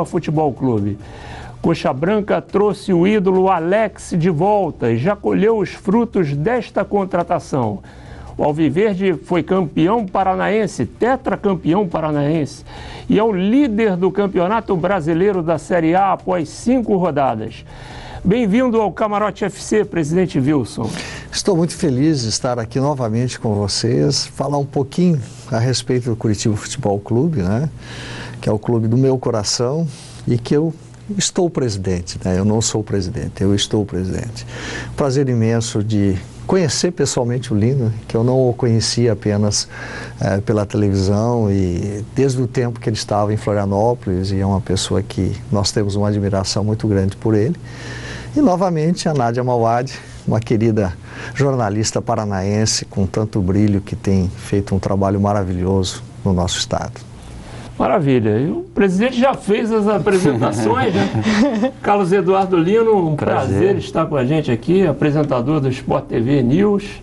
Futebol Clube. Coxa Branca trouxe o ídolo Alex de volta e já colheu os frutos desta contratação. O Alviverde foi campeão paranaense, tetracampeão paranaense, e é o líder do Campeonato Brasileiro da Série A após 5 rodadas. Bem-vindo ao Camarote FC, presidente Wilson. Estou muito feliz de estar aqui novamente com vocês, falar um pouquinho a respeito do Curitiba Futebol Clube, né? Que é o clube do meu coração e que eu estou presidente, né? Eu não sou presidente, eu estou presidente. Prazer imenso de conhecer pessoalmente o Lino, que eu não o conhecia apenas pela televisão e desde o tempo que ele estava em Florianópolis, e é uma pessoa que nós temos uma admiração muito grande por ele. E novamente a Nádia Mauad, uma querida jornalista paranaense com tanto brilho, que tem feito um trabalho maravilhoso no nosso estado. Maravilha. E o presidente já fez as apresentações, né? Carlos Eduardo Lino, um prazer estar com a gente aqui, apresentador do Sport TV News.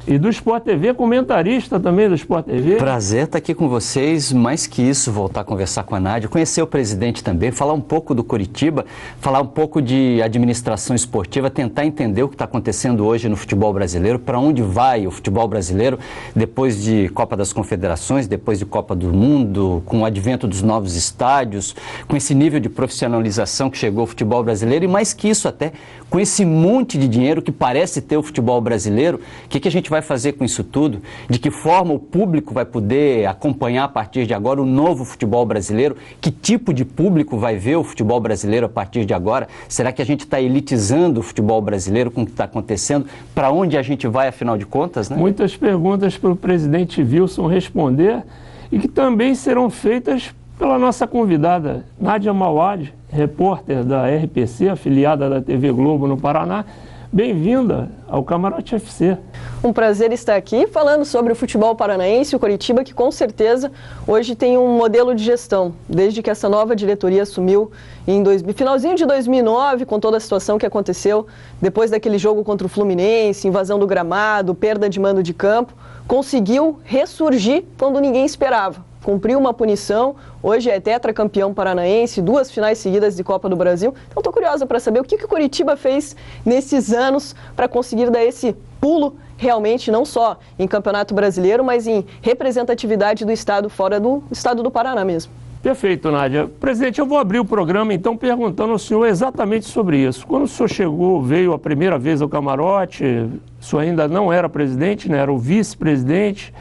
E do Sport TV, comentarista também do Sport TV. Prazer estar aqui com vocês, mais que isso, voltar a conversar com a Nádia, conhecer o presidente também, falar um pouco do Curitiba, falar um pouco de administração esportiva, tentar entender o que está acontecendo hoje no futebol brasileiro, para onde vai o futebol brasileiro depois de Copa das Confederações, depois de Copa do Mundo, com o advento dos novos estádios, com esse nível de profissionalização que chegou o futebol brasileiro, e mais que isso até, com esse monte de dinheiro que parece ter o futebol brasileiro. O que a gente vai fazer com isso tudo? De que forma o público vai poder acompanhar a partir de agora o novo futebol brasileiro? Que tipo de público vai ver o futebol brasileiro a partir de agora? Será que a gente está elitizando o futebol brasileiro com o que está acontecendo? Para onde a gente vai, afinal de contas, né? Muitas perguntas para o presidente Wilson responder e que também serão feitas pela nossa convidada, Nádia Mauad, repórter da RPC, afiliada da TV Globo no Paraná. Bem-vinda ao Camarote FC. Um prazer estar aqui falando sobre o futebol paranaense, o Curitiba, que com certeza hoje tem um modelo de gestão, desde que essa nova diretoria assumiu em finalzinho de 2009, com toda a situação que aconteceu, depois daquele jogo contra o Fluminense, invasão do gramado, perda de mando de campo, conseguiu ressurgir quando ninguém esperava. Cumpriu uma punição, hoje é tetracampeão paranaense, 2 finais seguidas de Copa do Brasil. Então estou curiosa para saber o que o Curitiba fez nesses anos para conseguir dar esse pulo realmente, não só em Campeonato Brasileiro, mas em representatividade do estado fora do estado do Paraná mesmo. Perfeito, Nádia. Presidente, eu vou abrir o programa então perguntando ao senhor exatamente sobre isso. Quando o senhor veio a primeira vez ao Camarote, o senhor ainda não era presidente, né? Era o vice-presidente,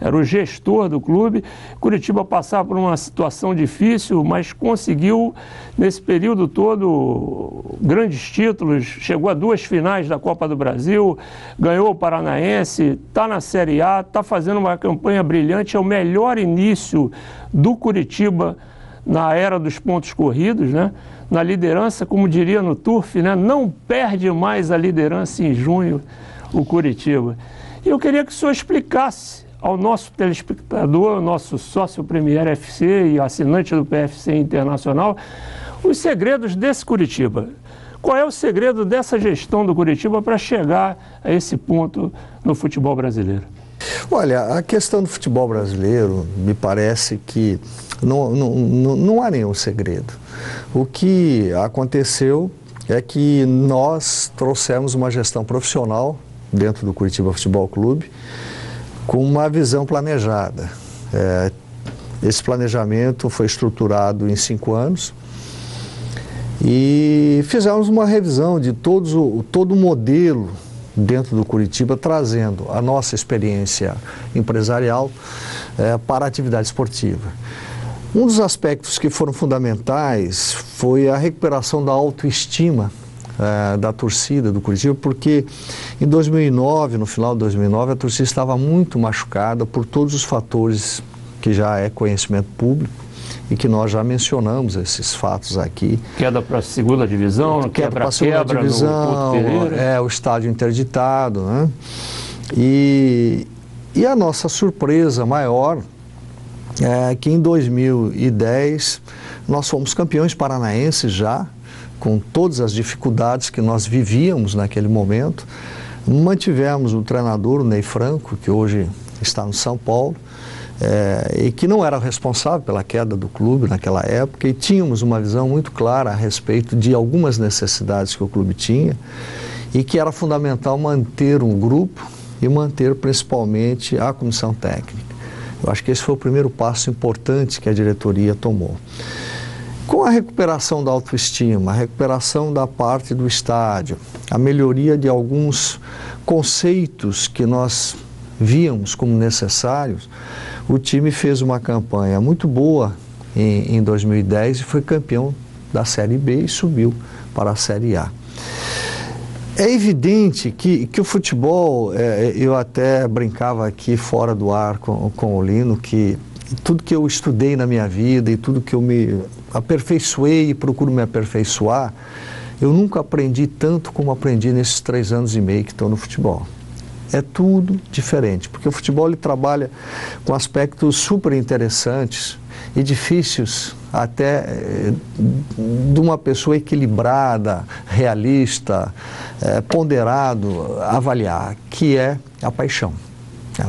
era o gestor do clube. Curitiba passava por uma situação difícil, mas conseguiu, nesse período todo, grandes títulos. Chegou a 2 finais da Copa do Brasil, ganhou o Paranaense, está na Série A, está fazendo uma campanha brilhante. É o melhor início do Curitiba na era dos pontos corridos, né? Na liderança, como diria no Turf, né? Não perde mais a liderança em junho o Curitiba. E eu queria que o senhor explicasse ao nosso telespectador, nosso sócio Premier FC e assinante do PFC Internacional, os segredos desse Curitiba. Qual é o segredo dessa gestão do Curitiba para chegar a esse ponto no futebol brasileiro? Olha, a questão do futebol brasileiro, me parece que não há nenhum segredo. O que aconteceu é que nós trouxemos uma gestão profissional dentro do Curitiba Futebol Clube, com uma visão planejada. Esse planejamento foi estruturado em 5 anos e fizemos uma revisão de todo o modelo dentro do Curitiba, trazendo a nossa experiência empresarial para a atividade esportiva. Um dos aspectos que foram fundamentais foi a recuperação da autoestima da torcida do Curitiba, porque em 2009, no final de 2009, a torcida estava muito machucada por todos os fatores que já é conhecimento público e que nós já mencionamos esses fatos aqui. Queda para a segunda divisão, queda para a segunda divisão, o estádio interditado, né? E a nossa surpresa maior é que em 2010 nós fomos campeões paranaenses já, com todas as dificuldades que nós vivíamos naquele momento. Mantivemos o treinador, o Ney Franco, que hoje está no São Paulo, e que não era responsável pela queda do clube naquela época, e tínhamos uma visão muito clara a respeito de algumas necessidades que o clube tinha e que era fundamental manter um grupo e manter principalmente a comissão técnica. Eu acho que esse foi o primeiro passo importante que a diretoria tomou. Com a recuperação da autoestima, a recuperação da parte do estádio, a melhoria de alguns conceitos que nós víamos como necessários, o time fez uma campanha muito boa em 2010 e foi campeão da Série B e subiu para a Série A. É evidente que o futebol, eu até brincava aqui fora do ar com o Lino, que tudo que eu estudei na minha vida e tudo que eu me aperfeiçoei e procuro me aperfeiçoar, eu nunca aprendi tanto como aprendi nesses 3 anos e meio que estou no futebol. É tudo diferente, porque o futebol ele trabalha com aspectos super interessantes e difíceis até de uma pessoa equilibrada, realista, ponderado, avaliar, que é a paixão.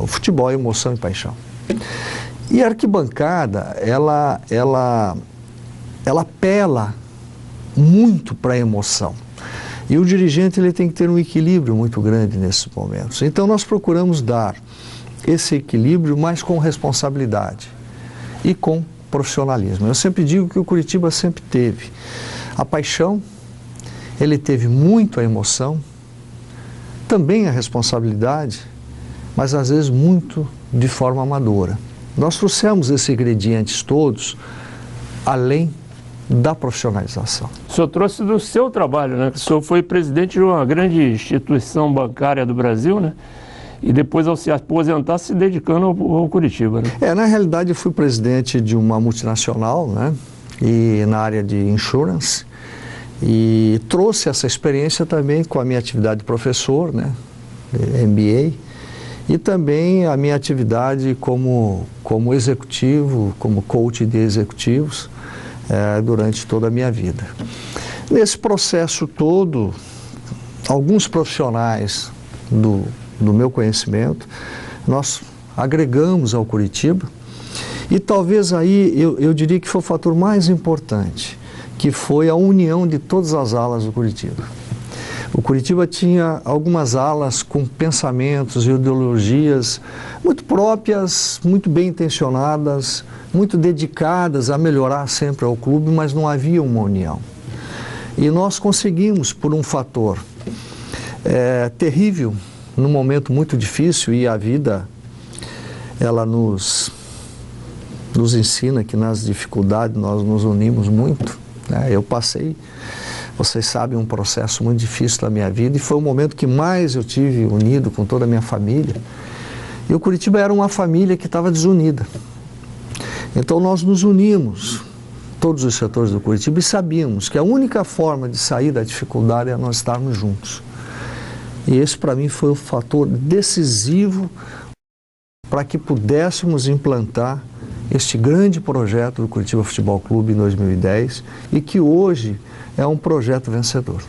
O futebol é emoção e paixão. E a arquibancada, ela apela muito para a emoção. E o dirigente ele tem que ter um equilíbrio muito grande nesses momentos. Então nós procuramos dar esse equilíbrio, mas com responsabilidade e com profissionalismo. Eu sempre digo que o Curitiba sempre teve a paixão, ele teve muito a emoção, também a responsabilidade, mas às vezes muito de forma amadora. Nós trouxemos esses ingredientes todos além da profissionalização. O senhor trouxe do seu trabalho, né? O senhor foi presidente de uma grande instituição bancária do Brasil, né? E depois, ao se aposentar, se dedicando ao Curitiba, né? Na realidade, eu fui presidente de uma multinacional, né? E na área de insurance. E trouxe essa experiência também com a minha atividade de professor, né? MBA. E também a minha atividade como executivo, como coach de executivos, durante toda a minha vida. Nesse processo todo, alguns profissionais do meu conhecimento, nós agregamos ao Curitiba, e talvez aí eu diria que foi o fator mais importante, que foi a união de todas as alas do Curitiba. O Curitiba tinha algumas alas com pensamentos e ideologias muito próprias, muito bem intencionadas, muito dedicadas a melhorar sempre ao clube, mas não havia uma união. E nós conseguimos, por um fator terrível, num momento muito difícil, e a vida ela nos ensina que nas dificuldades nós nos unimos muito, né? Eu passei, vocês sabem, um processo muito difícil da minha vida, e foi o momento que mais eu tive unido com toda a minha família. E o Curitiba era uma família que estava desunida. Então nós nos unimos, todos os setores do Curitiba, e sabíamos que a única forma de sair da dificuldade é nós estarmos juntos. E esse para mim foi o fator decisivo para que pudéssemos implantar este grande projeto do Curitiba Futebol Clube em 2010 e que hoje é um projeto vencedor.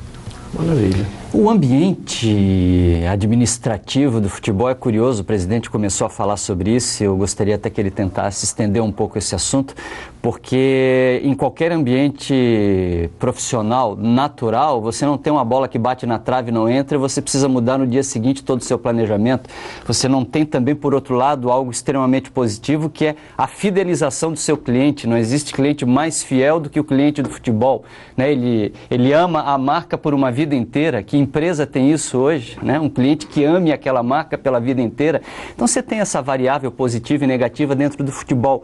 Maravilha. O ambiente administrativo do futebol é curioso, o presidente começou a falar sobre isso, eu gostaria até que ele tentasse estender um pouco esse assunto, porque em qualquer ambiente profissional, natural, você não tem uma bola que bate na trave e não entra, e você precisa mudar no dia seguinte todo o seu planejamento. Você não tem também, por outro lado, algo extremamente positivo, que é a fidelização do seu cliente. Não existe cliente mais fiel do que o cliente do futebol, né? Ele ama a marca por uma vida inteira. Que empresa tem isso hoje, né? Um cliente que ame aquela marca pela vida inteira. Então você tem essa variável positiva e negativa dentro do futebol.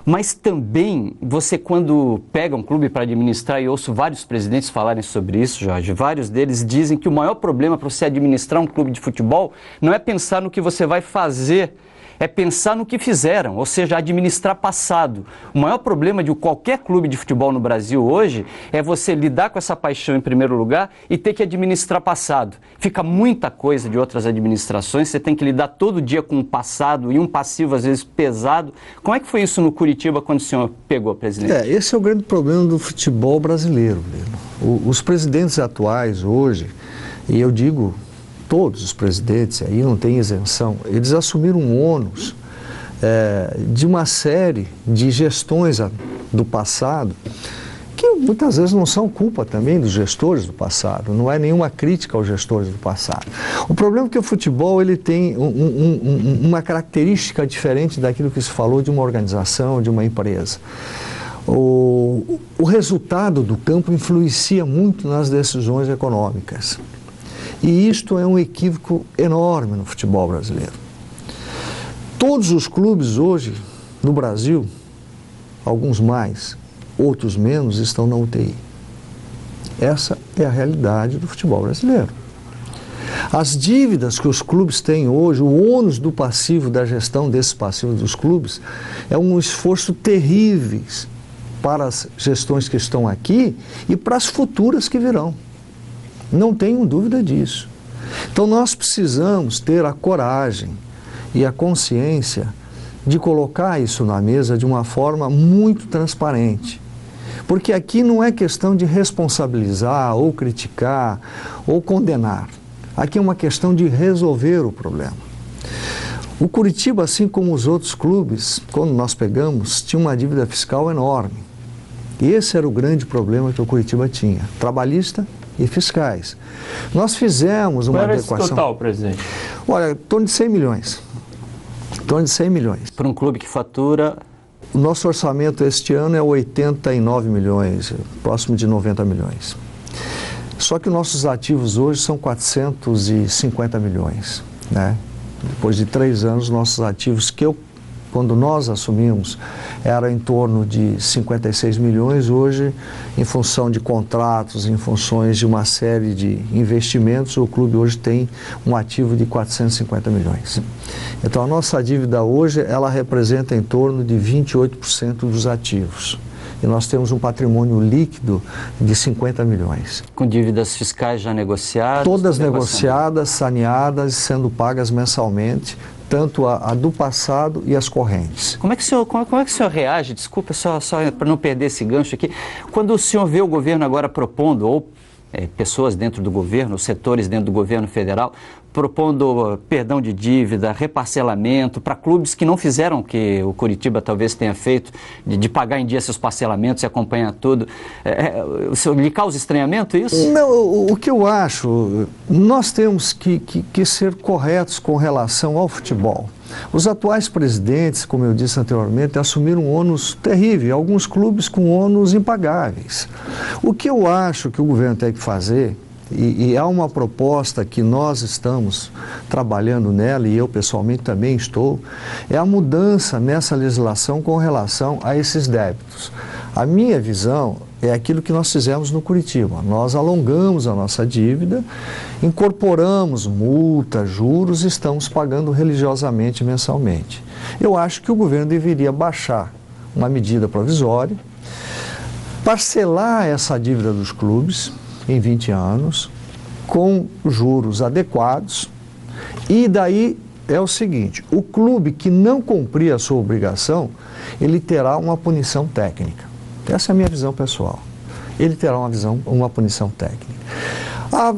Mas também, você quando pega um clube para administrar, e ouço vários presidentes falarem sobre isso, Jorge, vários deles dizem que o maior problema para você administrar um clube de futebol não é pensar no que você vai fazer, é pensar no que fizeram, ou seja, administrar passado. O maior problema de qualquer clube de futebol no Brasil hoje é você lidar com essa paixão em primeiro lugar e ter que administrar passado. Fica muita coisa de outras administrações, você tem que lidar todo dia com um passado e um passivo às vezes pesado. Como é que foi isso no Curitiba quando o senhor pegou, presidente? Esse é o grande problema do futebol brasileiro. Os presidentes atuais hoje, e eu digo todos os presidentes, aí não tem isenção, eles assumiram um ônus de uma série de gestões do passado, que muitas vezes não são culpa também dos gestores do passado, não é nenhuma crítica aos gestores do passado. O problema é que o futebol ele tem uma característica diferente daquilo que se falou de uma organização, de uma empresa. O resultado do campo influencia muito nas decisões econômicas. E isto é um equívoco enorme no futebol brasileiro. Todos os clubes hoje no Brasil, alguns mais, outros menos, estão na UTI. Essa é a realidade do futebol brasileiro. As dívidas que os clubes têm hoje, o ônus do passivo, da gestão desses passivos dos clubes, é um esforço terrível para as gestões que estão aqui e para as futuras que virão. Não tenho dúvida disso. Então nós precisamos ter a coragem e a consciência de colocar isso na mesa de uma forma muito transparente. Porque aqui não é questão de responsabilizar, ou criticar, ou condenar. Aqui é uma questão de resolver o problema. O Curitiba, assim como os outros clubes, quando nós pegamos, tinha uma dívida fiscal enorme. E esse era o grande problema que o Curitiba tinha, trabalhista e fiscais. Nós fizemos uma adequação... Qual era esse total, presidente? Olha, em torno de 100 milhões. Em torno de 100 milhões. Para um clube que fatura... O nosso orçamento este ano é 89 milhões, próximo de 90 milhões. Só que nossos ativos hoje são 450 milhões, né? Depois de 3 anos, nossos ativos, quando nós assumimos, era em torno de 56 milhões. Hoje, em função de contratos, em funções de uma série de investimentos, o clube hoje tem um ativo de 450 milhões. Então, a nossa dívida hoje, ela representa em torno de 28% dos ativos. E nós temos um patrimônio líquido de 50 milhões. Com dívidas fiscais já negociadas? Todas negociadas, saneadas, sendo pagas mensalmente, tanto a do passado e as correntes. Como é que o senhor reage, desculpa, só para não perder esse gancho aqui, quando o senhor vê o governo agora propondo, ou pessoas dentro do governo, setores dentro do governo federal, propondo perdão de dívida, reparcelamento para clubes que não fizeram o que o Curitiba talvez tenha feito, de pagar em dia seus parcelamentos e acompanhar tudo. Lhe causa estranhamento isso? Não, o que eu acho, nós temos que ser corretos com relação ao futebol. Os atuais presidentes, como eu disse anteriormente, assumiram um ônus terrível, alguns clubes com ônus impagáveis. O que eu acho que o governo tem que fazer, e há uma proposta que nós estamos trabalhando nela, e eu pessoalmente também estou, é a mudança nessa legislação com relação a esses débitos. A minha visão é aquilo que nós fizemos no Curitiba. Nós alongamos a nossa dívida, incorporamos multas, juros e estamos pagando religiosamente mensalmente. Eu acho que o governo deveria baixar uma medida provisória, parcelar essa dívida dos clubes em 20 anos, com juros adequados, e daí é o seguinte, o clube que não cumprir a sua obrigação, ele terá uma punição técnica. Essa é a minha visão pessoal. Ele terá uma punição técnica.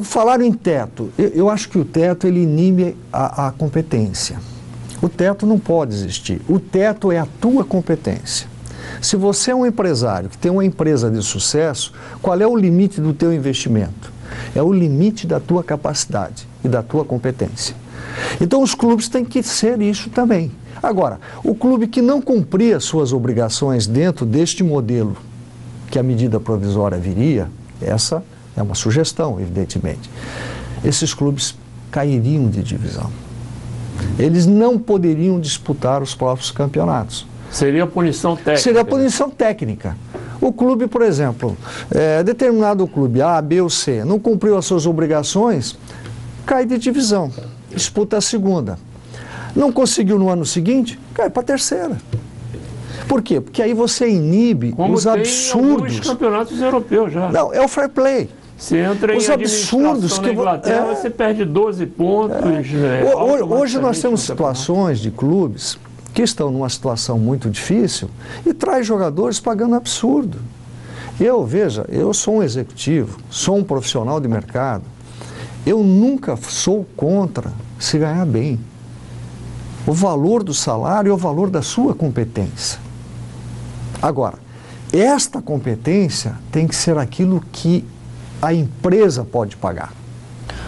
Falaram em teto. Eu acho que o teto ele inibe a competência. O teto não pode existir. O teto é a tua competência. Se você é um empresário que tem uma empresa de sucesso, qual é o limite do teu investimento? É o limite da tua capacidade e da tua competência. Então os clubes têm que ser isso também. Agora, o clube que não cumprir as suas obrigações dentro deste modelo que a medida provisória viria, essa é uma sugestão, evidentemente, esses clubes cairiam de divisão. Eles não poderiam disputar os próprios campeonatos. Seria punição técnica. Seria punição técnica. O clube, por exemplo, determinado clube A, B ou C, não cumpriu as suas obrigações, cai de divisão, disputa a segunda. Não conseguiu no ano seguinte, cai para a terceira. Por quê? Porque aí você inibe os absurdos. Como campeonatos europeus já. Não, é o fair play. Você entra em administração na Inglaterra, você perde 12 pontos. Hoje nós temos situações de clubes que estão numa situação muito difícil e traz jogadores pagando absurdo. Eu sou um executivo, sou um profissional de mercado, eu nunca sou contra se ganhar bem. o valor do salário é o valor da sua competência. Agora, esta competência tem que ser aquilo que a empresa pode pagar.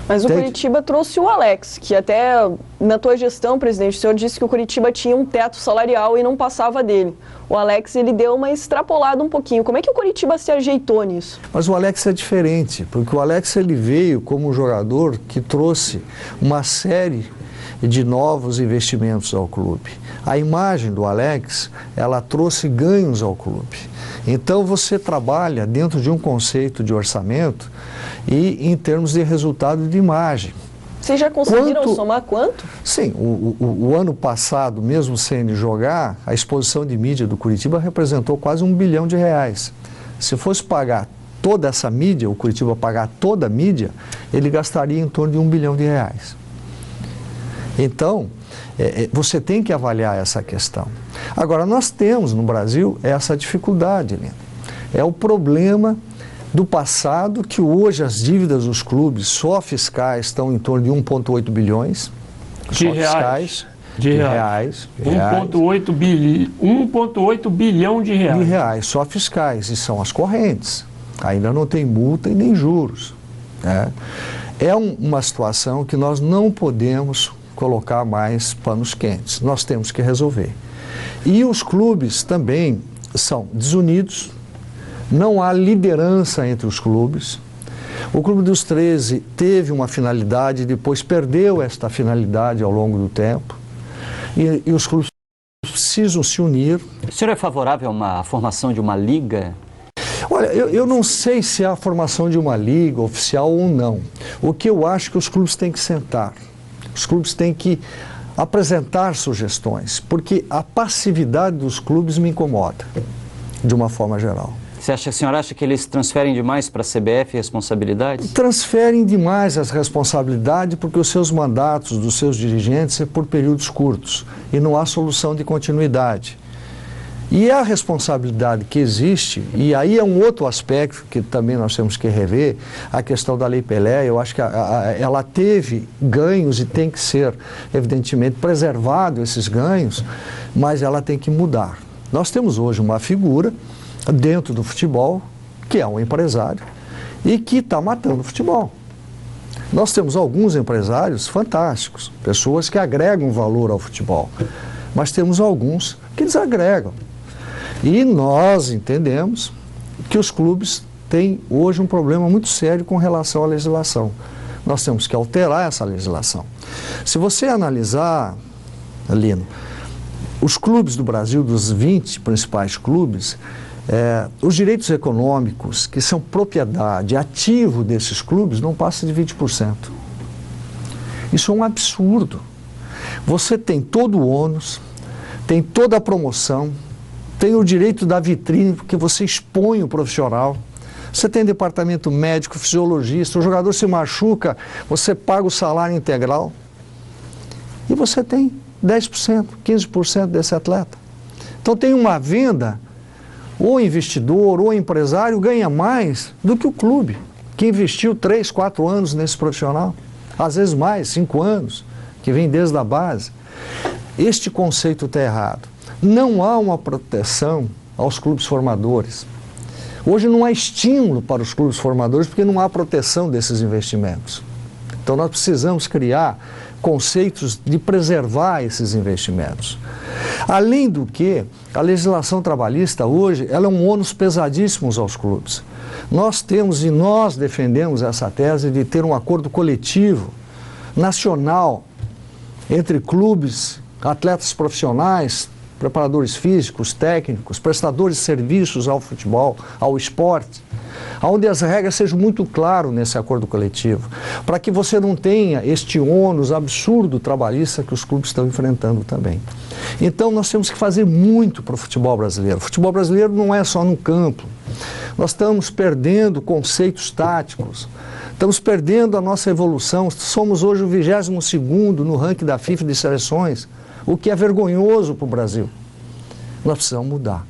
Mas o Coritiba trouxe o Alex, que até na tua gestão, presidente, o senhor disse que o Coritiba tinha um teto salarial e não passava dele. O Alex, ele deu uma extrapolada um pouquinho. Como é que o Coritiba se ajeitou nisso? Mas o Alex é diferente, porque o Alex ele veio como um jogador que trouxe uma série de novos investimentos ao clube. A imagem do Alex, ela trouxe ganhos ao clube. Então você trabalha dentro de um conceito de orçamento e em termos de resultado de imagem. Vocês já conseguiram somar quanto? Sim, o ano passado, mesmo sem ele jogar, a exposição de mídia do Coritiba representou quase R$1 bilhão. Se fosse pagar toda essa mídia, o Coritiba pagar toda a mídia, ele gastaria em torno de R$1 bilhão. Então, você tem que avaliar essa questão. Agora, nós temos no Brasil essa dificuldade, Lino. É o problema do passado, que hoje as dívidas dos clubes só fiscais estão em torno de 1,8 bilhões. De reais. De reais. 1,8 bilhão de reais. De reais, só fiscais, e são as correntes. Ainda não tem multa e nem juros. Né? É uma situação que nós não podemos colocar mais panos quentes. Nós temos que resolver. E os clubes também são desunidos, não há liderança entre os clubes. O Clube dos 13 teve uma finalidade, depois perdeu esta finalidade ao longo do tempo. E os clubes precisam se unir. O senhor é favorável a uma formação de uma liga? Olha, eu não sei se há a formação de uma liga oficial ou não. O que eu acho que os clubes têm que sentar. Os clubes têm que apresentar sugestões, porque a passividade dos clubes me incomoda, de uma forma geral. O senhor acha que eles transferem demais para a CBF responsabilidades? Transferem demais as responsabilidades porque os seus mandatos dos seus dirigentes é por períodos curtos e não há solução de continuidade. E a responsabilidade que existe, e aí é um outro aspecto que também nós temos que rever, a questão da Lei Pelé. Eu acho que ela teve ganhos e tem que ser, evidentemente, preservado esses ganhos, mas ela tem que mudar. Nós temos hoje uma figura dentro do futebol, que é um empresário, e que está matando o futebol. Nós temos alguns empresários fantásticos, pessoas que agregam valor ao futebol, mas temos alguns que desagregam. E nós entendemos que os clubes têm hoje um problema muito sério com relação à legislação. Nós temos que alterar essa legislação. Se você analisar, Lino, os clubes do Brasil, dos 20 principais clubes, os direitos econômicos, que são propriedade, ativo desses clubes, não passa de 20%. Isso é um absurdo. Você tem todo o ônus, tem toda a promoção, tem o direito da vitrine, porque você expõe o profissional. Você tem departamento médico, fisiologista, o jogador se machuca, você paga o salário integral. E você tem 10%, 15% desse atleta. Então tem uma venda, o investidor, o empresário ganha mais do que o clube, que investiu 3, 4 anos nesse profissional. Às vezes mais, 5 anos, que vem desde a base. Este conceito está errado. Não há uma proteção aos clubes formadores. Hoje não há estímulo para os clubes formadores porque não há proteção desses investimentos. Então nós precisamos criar conceitos de preservar esses investimentos. Além do que, a legislação trabalhista hoje, ela é um ônus pesadíssimo aos clubes. Nós temos e nós defendemos essa tese de ter um acordo coletivo, nacional, entre clubes, atletas profissionais, preparadores físicos, técnicos, prestadores de serviços ao futebol, ao esporte, onde as regras sejam muito claras nesse acordo coletivo, para que você não tenha este ônus absurdo trabalhista que os clubes estão enfrentando também. Então nós temos que fazer muito para o futebol brasileiro. O futebol brasileiro não é só no campo. Nós estamos perdendo conceitos táticos, estamos perdendo a nossa evolução. Somos hoje o 22º no ranking da FIFA de seleções, o que é vergonhoso para o Brasil. Nós precisamos mudar.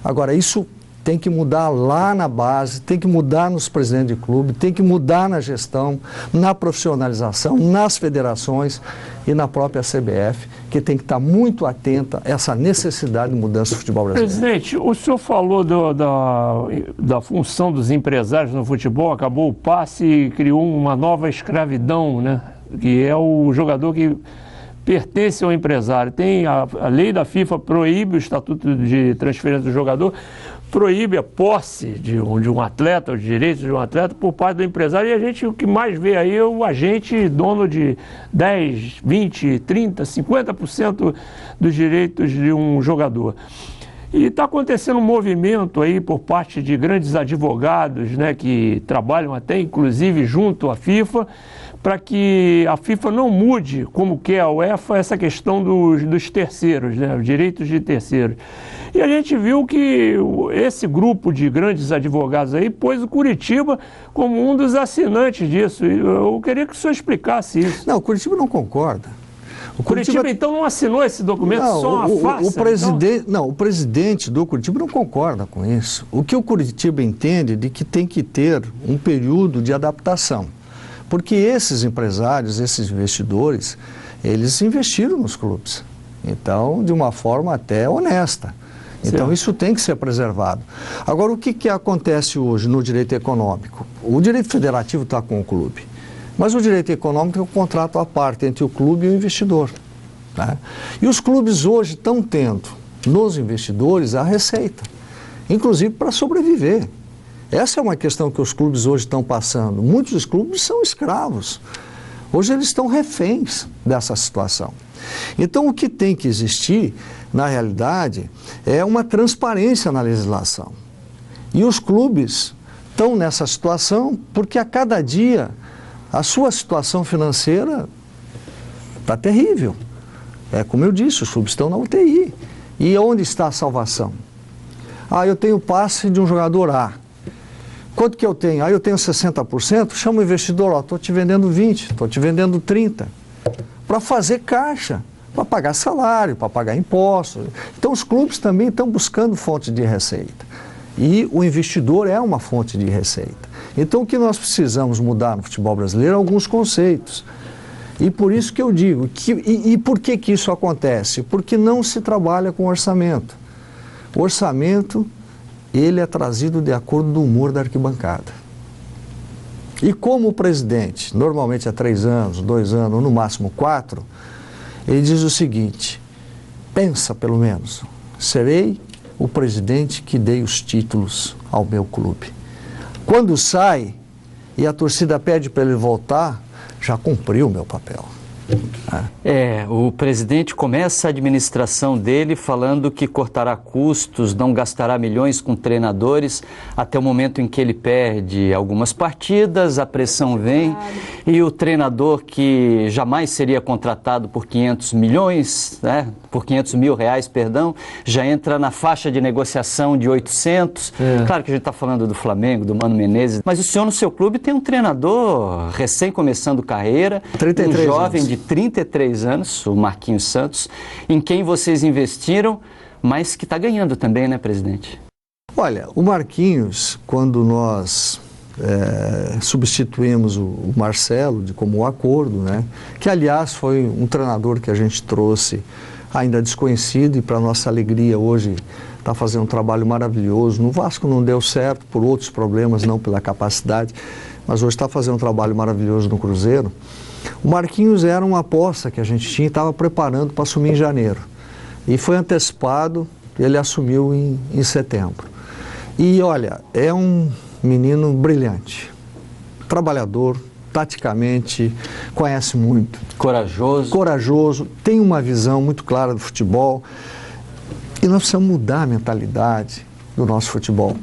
Agora, isso tem que mudar lá na base, tem que mudar nos presidentes de clube, tem que mudar na gestão, na profissionalização, nas federações e na própria CBF, que tem que estar muito atenta a essa necessidade de mudança do futebol brasileiro. Presidente, o senhor falou da função dos empresários no futebol, acabou o passe e criou uma nova escravidão, né? Que é o jogador que pertence ao empresário. Tem a lei da FIFA proíbe o estatuto de transferência do jogador, proíbe a posse de um atleta, os direitos de um atleta por parte do empresário, e a gente, o que mais vê aí é o agente dono de 10, 20, 30, 50% dos direitos de um jogador. E está acontecendo um movimento aí por parte de grandes advogados, né, que trabalham até inclusive junto à FIFA, para que a FIFA não mude, como quer a UEFA, essa questão dos terceiros, né, os direitos de terceiros. E a gente viu que esse grupo de grandes advogados aí pôs o Curitiba como um dos assinantes disso. Eu queria que o senhor explicasse isso. Não, o Curitiba não concorda. O Curitiba, então, não assinou esse documento, não, só uma farsa? Não, o presidente do Curitiba não concorda com isso. O que o Curitiba entende é de que tem que ter um período de adaptação. Porque esses empresários, esses investidores, eles investiram nos clubes. Então, de uma forma até honesta. Então, isso tem que ser preservado. Agora, o que acontece hoje no direito econômico? O direito federativo está com o clube. Mas o direito econômico é um contrato à parte entre o clube e o investidor. Né? E os clubes hoje estão tendo nos investidores a receita, inclusive para sobreviver. Essa é uma questão que os clubes hoje estão passando. Muitos dos clubes são escravos. Hoje eles estão reféns dessa situação. Então, o que tem que existir, na realidade, é uma transparência na legislação. E os clubes estão nessa situação porque a cada dia a sua situação financeira está terrível. É como eu disse, os clubes estão na UTI. E onde está a salvação? Ah, eu tenho passe de um jogador A. Quanto que eu tenho? Ah, eu tenho 60%, chama o investidor, ó, estou te vendendo 20%, estou te vendendo 30%, para fazer caixa, para pagar salário, para pagar impostos. Então os clubes também estão buscando fonte de receita. E o investidor é uma fonte de receita. Então o que nós precisamos mudar no futebol brasileiro é alguns conceitos. E por isso que eu digo, e por que isso acontece? Porque não se trabalha com orçamento. O orçamento, ele é trazido de acordo com o humor da arquibancada. E como o presidente, normalmente há 3 anos, 2 anos, ou no máximo 4, ele diz o seguinte: pensa pelo menos, serei o presidente que dei os títulos ao meu clube. Quando sai e a torcida pede para ele voltar, já cumpriu o meu papel. O presidente começa a administração dele falando que cortará custos, não gastará milhões com treinadores, até o momento em que ele perde algumas partidas, a pressão vem e o treinador que jamais seria contratado por 500 milhões, né, por 500 mil reais, perdão, já entra na faixa de negociação de 800. Claro que a gente está falando do Flamengo, do Mano Menezes, mas o senhor no seu clube tem um treinador recém começando carreira, um jovem de 33 anos, o Marquinhos Santos, em quem vocês investiram, mas que está ganhando também, né, presidente? Olha, o Marquinhos, quando nós substituímos o Marcelo como um acordo, né, que aliás foi um treinador que a gente trouxe ainda desconhecido e para nossa alegria hoje está fazendo um trabalho maravilhoso. No Vasco não deu certo por outros problemas, não pela capacidade, mas hoje está fazendo um trabalho maravilhoso no Cruzeiro. O Marquinhos era uma aposta que a gente tinha e estava preparando para assumir em janeiro. E foi antecipado, ele assumiu em setembro. E olha, é um menino brilhante, trabalhador, taticamente, conhece muito. Corajoso, tem uma visão muito clara do futebol. E nós precisamos mudar a mentalidade do nosso futebol.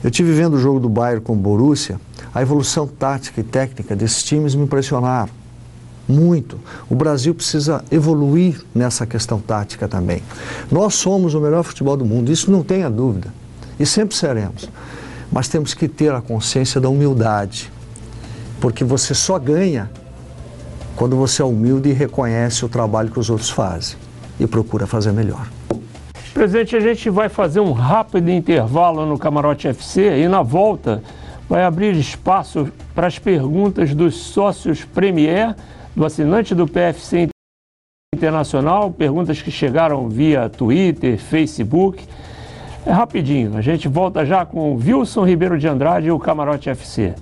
Eu estive vendo o jogo do Bayern com o Borussia, a evolução tática e técnica desses times me impressionaram muito. O Brasil precisa evoluir nessa questão tática também. Nós somos o melhor futebol do mundo, isso não tenha dúvida, e sempre seremos. Mas temos que ter a consciência da humildade, porque você só ganha quando você é humilde e reconhece o trabalho que os outros fazem e procura fazer melhor. Presidente, a gente vai fazer um rápido intervalo no Camarote FC e na volta vai abrir espaço para as perguntas dos sócios Premier, do assinante do PFC Internacional, perguntas que chegaram via Twitter, Facebook. É rapidinho, a gente volta já com Wilson Ribeiro de Andrade e o Camarote FC.